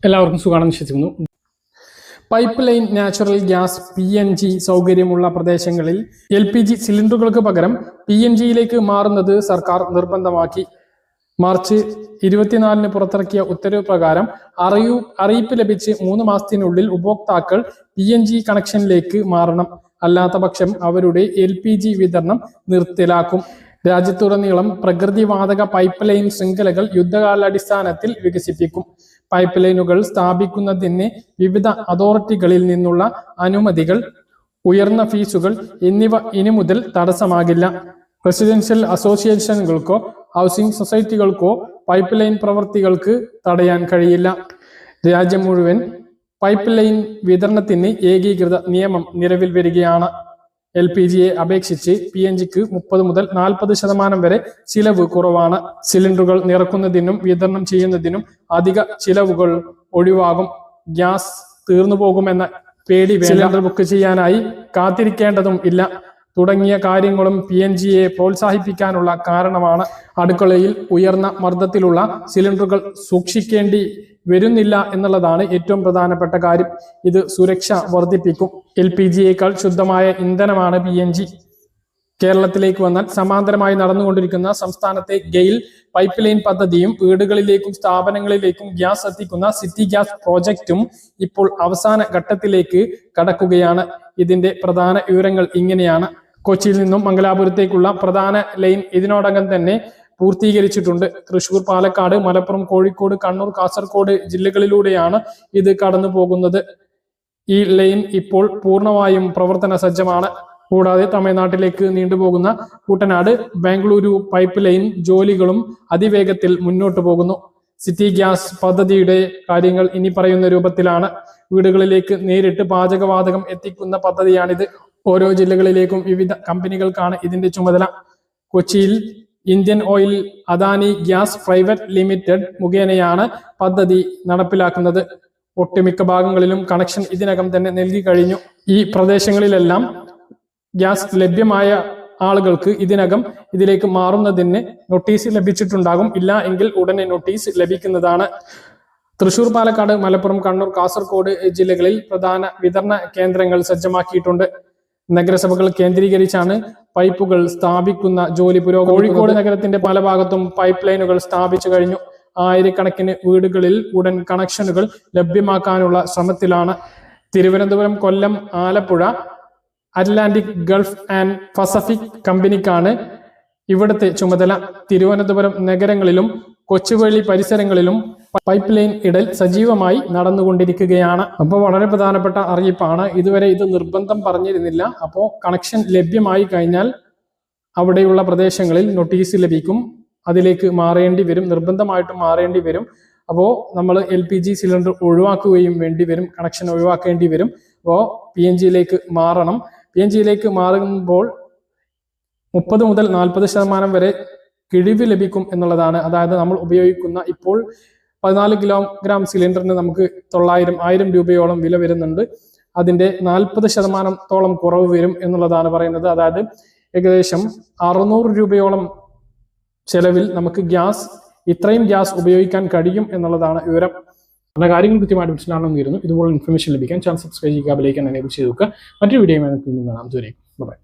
എല്ലാവർക്കും സുഖമാണെന്ന് വിശ്വസിക്കുന്നു. Pipe line natural gas PNG സൗകര്യമുള്ള പ്രദേശങ്ങളിൽ LPG സിലിണ്ടറുകൾക്ക് പകരം PNGയിലേക്ക് മാറുന്നത് സർക്കാർ നിർബന്ധമാക്കി. മാർച്ച് 24 പുറത്തിറക്കിയ ഉത്തരവ് പ്രകാരം അറിയിപ്പ് ലഭിച്ച് 3 മാസത്തിനുള്ളിൽ ഉപഭോക്താക്കൾ PNG കണക്ഷനിലേക്ക് മാറണം. അല്ലാത്ത പക്ഷം അവരുടെ LPG വിതരണം നിർത്തലാക്കും. രാജ്യത്തുടനീളം പ്രകൃതിവാതക പൈപ്പ് ലൈൻ ശൃംഖലകൾ യുദ്ധകാലാടിസ്ഥാനത്തിൽ വികസിപ്പിക്കും. പൈപ്പ് ലൈനുകൾ സ്ഥാപിക്കുന്നതിന് വിവിധ അതോറിറ്റികളിൽ നിന്നുള്ള അനുമതികൾ, ഉയർന്ന ഫീസുകൾ എന്നിവ ഇനി മുതൽ തടസ്സമാകില്ല. റെസിഡൻഷ്യൽ അസോസിയേഷനുകൾക്കോ ഹൗസിംഗ് സൊസൈറ്റികൾക്കോ പൈപ്പ് ലൈൻ പ്രവൃത്തികൾക്ക് തടയാൻ കഴിയില്ല. രാജ്യം മുഴുവൻ പൈപ്പ് ലൈൻ വിതരണത്തിന് ഏകീകൃത നിയമം നിലവിൽ വരികയാണ്. LPGയെ അപേക്ഷിച്ച് PNGക്ക് 30 മുതൽ 40% വരെ ചിലവ് കുറവാണ്. സിലിണ്ടറുകൾ നിറക്കുന്നതിനും വിതരണം ചെയ്യുന്നതിനും അധിക ചിലവുകൾ ഒഴിവാകും. ഗ്യാസ് തീർന്നു പോകുമെന്ന പേടി സിലിണ്ടർ ബുക്ക് ചെയ്യാനായി കാത്തിരിക്കേണ്ടതും ഇല്ല. തുടങ്ങിയ കാര്യങ്ങളും PNGയെ പ്രോത്സാഹിപ്പിക്കാനുള്ള കാരണമാണ്. അടുക്കളയിൽ ഉയർന്ന മർദ്ദത്തിലുള്ള സിലിണ്ടറുകൾ സൂക്ഷിക്കേണ്ടി വരുന്നില്ല എന്നുള്ളതാണ് ഏറ്റവും പ്രധാനപ്പെട്ട കാര്യം. ഇത് സുരക്ഷ വർദ്ധിപ്പിക്കും. LPGയേക്കാൾ ശുദ്ധമായ ഇന്ധനമാണ് PNG. കേരളത്തിലേക്ക് വന്നാൽ സമാന്തരമായി നടന്നുകൊണ്ടിരിക്കുന്ന സംസ്ഥാനത്തെ ഗെയിൽ പൈപ്പ് ലൈൻ പദ്ധതിയും വീടുകളിലേക്കും സ്ഥാപനങ്ങളിലേക്കും ഗ്യാസ് എത്തിക്കുന്ന സിറ്റി ഗ്യാസ് പ്രോജക്റ്റും ഇപ്പോൾ അവസാന ഘട്ടത്തിലേക്ക് കടക്കുകയാണ്. ഇതിന്റെ പ്രധാന വിവരങ്ങൾ ഇങ്ങനെയാണ്. കൊച്ചിയിൽ നിന്നും മംഗലാപുരത്തേക്കുള്ള പ്രധാന ലൈൻ ഇതിനോടകം തന്നെ പൂർത്തീകരിച്ചിട്ടുണ്ട്. തൃശൂർ, പാലക്കാട്, മലപ്പുറം, കോഴിക്കോട്, കണ്ണൂർ, കാസർഗോഡ് ജില്ലകളിലൂടെയാണ് ഇത് കടന്നു പോകുന്നത്. ഈ ലൈൻ ഇപ്പോൾ പൂർണ്ണമായും പ്രവർത്തന സജ്ജമാണ്. കൂടാതെ തമിഴ്നാട്ടിലേക്ക് നീണ്ടുപോകുന്ന കുട്ടനാട്, ബാംഗ്ലൂരു പൈപ്പ് ലൈൻ ജോലികളും അതിവേഗത്തിൽ മുന്നോട്ട് പോകുന്നു. സിറ്റി ഗ്യാസ് പദ്ധതിയുടെ കാര്യങ്ങൾ ഇനി പറയുന്ന രൂപത്തിലാണ്. വീടുകളിലേക്ക് നേരിട്ട് പാചകവാതകം എത്തിക്കുന്ന പദ്ധതിയാണിത്. ഓരോ ജില്ലകളിലേക്കും വിവിധ കമ്പനികൾക്കാണ് ഇതിന്റെ ചുമതല. കൊച്ചിയിൽ Indian oil Adani gas private limited മുഖേനയാണ് പദ്ധതി നടപ്പിലാക്കുന്നത്. ഒട്ടുമിക്ക ഭാഗങ്ങളിലും കണക്ഷൻ ഇതിനകം തന്നെ നൽകി കഴിഞ്ഞു. ഈ പ്രദേശങ്ങളിലെല്ലാം ഗ്യാസ് ലഭ്യമായ ആളുകൾക്ക് ഇതിനകം ഇതിലേക്ക് മാറുന്നതിന് നോട്ടീസ് ലഭിച്ചിട്ടുണ്ടാകും. ഇല്ല എങ്കിൽ ഉടനെ നോട്ടീസ് ലഭിക്കുന്നതാണ്. തൃശൂർ, പാലക്കാട്, മലപ്പുറം, കണ്ണൂർ, കാസർഗോഡ് ജില്ലകളിൽ പ്രധാന വിതരണ കേന്ദ്രങ്ങൾ സജ്ജമാക്കിയിട്ടുണ്ട്. നഗരസഭകൾ കേന്ദ്രീകരിച്ചാണ് പൈപ്പുകൾ സ്ഥാപിക്കുന്ന ജോലി പുരോഗമിക്കുന്നത്. കോഴിക്കോട് നഗരത്തിന്റെ പല ഭാഗത്തും പൈപ്പ് ലൈനുകൾ സ്ഥാപിച്ചു കഴിഞ്ഞു. ആയിരക്കണക്കിന് വീടുകളിൽ ഉടൻ കണക്ഷനുകൾ ലഭ്യമാക്കാനുള്ള ശ്രമത്തിലാണ്. Thiruvananthapuram, Kollam, Alappuzha Atlantic Gulf and Pacific കമ്പനിക്കാണ് ഇവിടുത്തെ ചുമതല. തിരുവനന്തപുരം നഗരങ്ങളിലും കൊച്ചുവേളി പരിസരങ്ങളിലും പൈപ്പ് ലൈൻ ഇടൽ സജീവമായി നടന്നുകൊണ്ടിരിക്കുകയാണ്. അപ്പോൾ വളരെ പ്രധാനപ്പെട്ട അറിയിപ്പാണ്. ഇതുവരെ ഇത് നിർബന്ധം പറഞ്ഞിരുന്നില്ല. അപ്പോൾ കണക്ഷൻ ലഭ്യമായി കഴിഞ്ഞാൽ അവിടെയുള്ള പ്രദേശങ്ങളിൽ നോട്ടീസ് ലഭിക്കും. അതിലേക്ക് മാറേണ്ടി വരും, നിർബന്ധമായിട്ടും മാറേണ്ടി വരും. അപ്പോൾ നമ്മൾ LPG സിലിണ്ടർ ഒഴിവാക്കുകയും വേണ്ടി വരും, കണക്ഷൻ ഒഴിവാക്കേണ്ടി വരും. അപ്പോൾ PNGയിലേക്ക് മാറണം. PNGയിലേക്ക് മാറുമ്പോൾ 30 മുതൽ 40% വരെ കിഴിവ് ലഭിക്കും എന്നുള്ളതാണ്. അതായത് നമ്മൾ ഉപയോഗിക്കുന്ന ഇപ്പോൾ 14 കിലോഗ്രാം സിലിണ്ടറിന് നമുക്ക് 1000 രൂപയോളം വില വരുന്നുണ്ട്. അതിന്റെ 40% കുറവ് വരും എന്നുള്ളതാണ് പറയുന്നത്. അതായത് ഏകദേശം 600 രൂപയോളം ചെലവിൽ നമുക്ക് ഇത്രയും ഗ്യാസ് ഉപയോഗിക്കാൻ കഴിയും എന്നുള്ളതാണ് വിവരം. പല കാര്യങ്ങൾ കൃത്യമായിട്ട് മനസ്സിലാണെന്ന് വരുന്നു. ഇതുപോലെ ഇൻഫർമേഷൻ ലഭിക്കാൻ ചാനൽ സബ്സ്ക്രൈബ് ചെയ്യുക, ബെൽ ഐക്കൺ എനേബിൾ ചെയ്ത് വെക്കുക. മറ്റൊരു വീഡിയോയുമായി നമുക്ക് കാണാം. ബൈ.